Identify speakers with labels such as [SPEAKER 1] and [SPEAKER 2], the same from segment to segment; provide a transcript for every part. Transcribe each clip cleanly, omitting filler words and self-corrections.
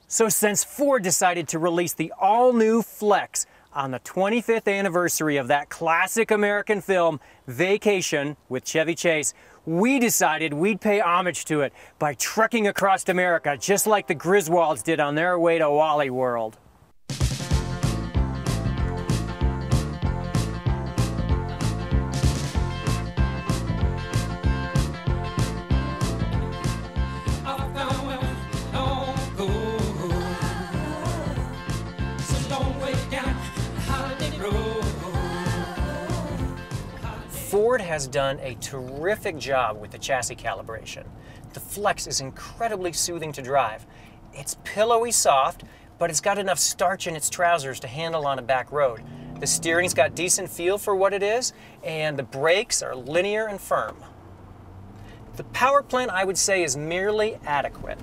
[SPEAKER 1] So since Ford decided to release the all-new Flex on the 25th anniversary of that classic American film, Vacation with Chevy Chase, we decided we'd pay homage to it by trucking across America, just like the Griswolds did on their way to Wally World. Ford has done a terrific job with the chassis calibration. The Flex is incredibly soothing to drive. It's pillowy soft, but it's got enough starch in its trousers to handle on a back road. The steering's got decent feel for what it is, and the brakes are linear and firm. The power plant, I would say, is merely adequate.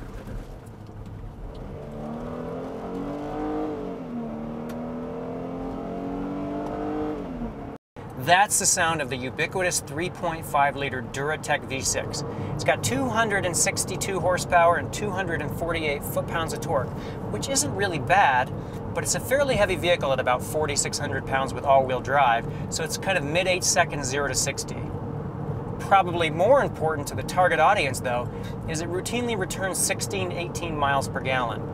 [SPEAKER 1] That's the sound of the ubiquitous 3.5-liter Duratec V6. It's got 262 horsepower and 248 foot-pounds of torque, which isn't really bad, but it's a fairly heavy vehicle at about 4,600 pounds with all-wheel drive, so it's kind of mid-8 seconds 0 to 60. Probably more important to the target audience, though, is it routinely returns 16-18 miles per gallon.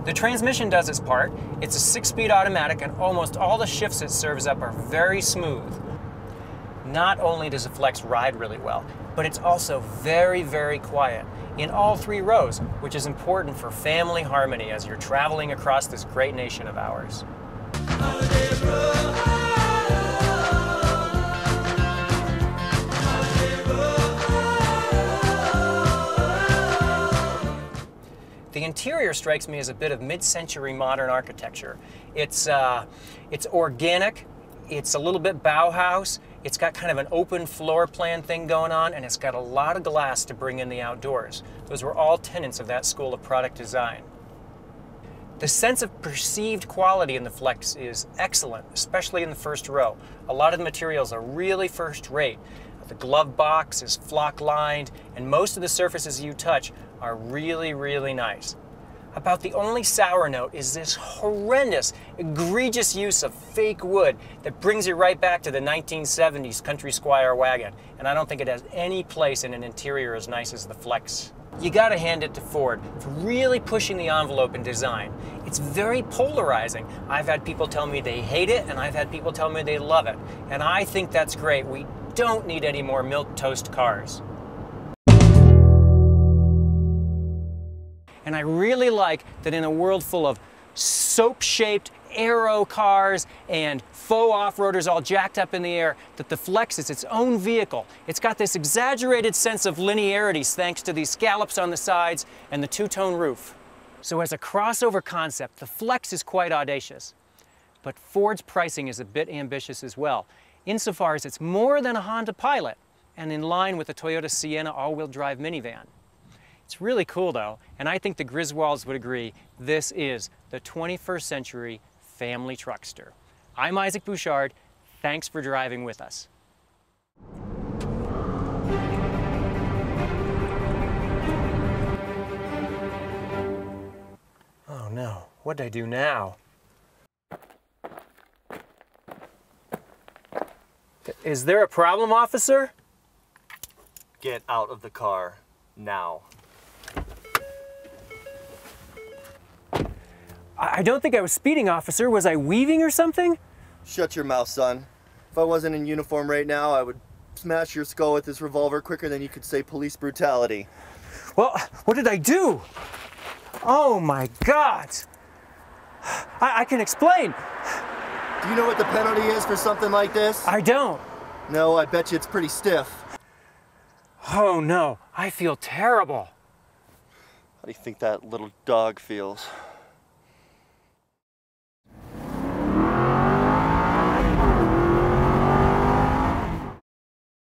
[SPEAKER 1] The transmission does its part. It's a 6-speed automatic, and almost all the shifts it serves up are very smooth. Not only does the Flex ride really well, but it's also very, very quiet in all 3 rows, which is important for family harmony as you're traveling across this great nation of ours. The interior strikes me as a bit of mid-century modern architecture. It's organic, it's a little bit Bauhaus, it's got kind of an open floor plan thing going on, and it's got a lot of glass to bring in the outdoors. Those were all tenets of that school of product design. The sense of perceived quality in the Flex is excellent, especially in the first row. A lot of the materials are really first rate. The glove box is flock lined, and most of the surfaces you touch are really, really nice. About the only sour note is this horrendous, egregious use of fake wood that brings you right back to the 1970s Country Squire wagon, and I don't think it has any place in an interior as nice as the Flex. You gotta hand it to Ford for really pushing the envelope in design. It's very polarizing. I've had people tell me they hate it, and I've had people tell me they love it, and I think that's great. We don't need any more milquetoast cars. And I really like that in a world full of soap-shaped aero cars and faux off-roaders all jacked up in the air, that the Flex is its own vehicle. It's got this exaggerated sense of linearity thanks to these scallops on the sides and the two-tone roof. So as a crossover concept, the Flex is quite audacious. But Ford's pricing is a bit ambitious as well, insofar as it's more than a Honda Pilot and in line with the Toyota Sienna all-wheel drive minivan. It's really cool though, and I think the Griswolds would agree this is the 21st century family truckster. I'm Isaac Bouchard. Thanks for driving with us. Oh no, what'd I do now? Is there a problem, officer?
[SPEAKER 2] Get out of the car now.
[SPEAKER 1] I don't think I was speeding, officer. Was I weaving or something?
[SPEAKER 2] Shut your mouth, son. If I wasn't in uniform right now, I would smash your skull with this revolver quicker than you could say police brutality.
[SPEAKER 1] Well, what did I do? Oh my God! I can explain.
[SPEAKER 2] Do you know what the penalty is for something like this?
[SPEAKER 1] I don't.
[SPEAKER 2] No, I bet you it's pretty stiff.
[SPEAKER 1] Oh no, I feel terrible.
[SPEAKER 2] How do you think that little dog feels?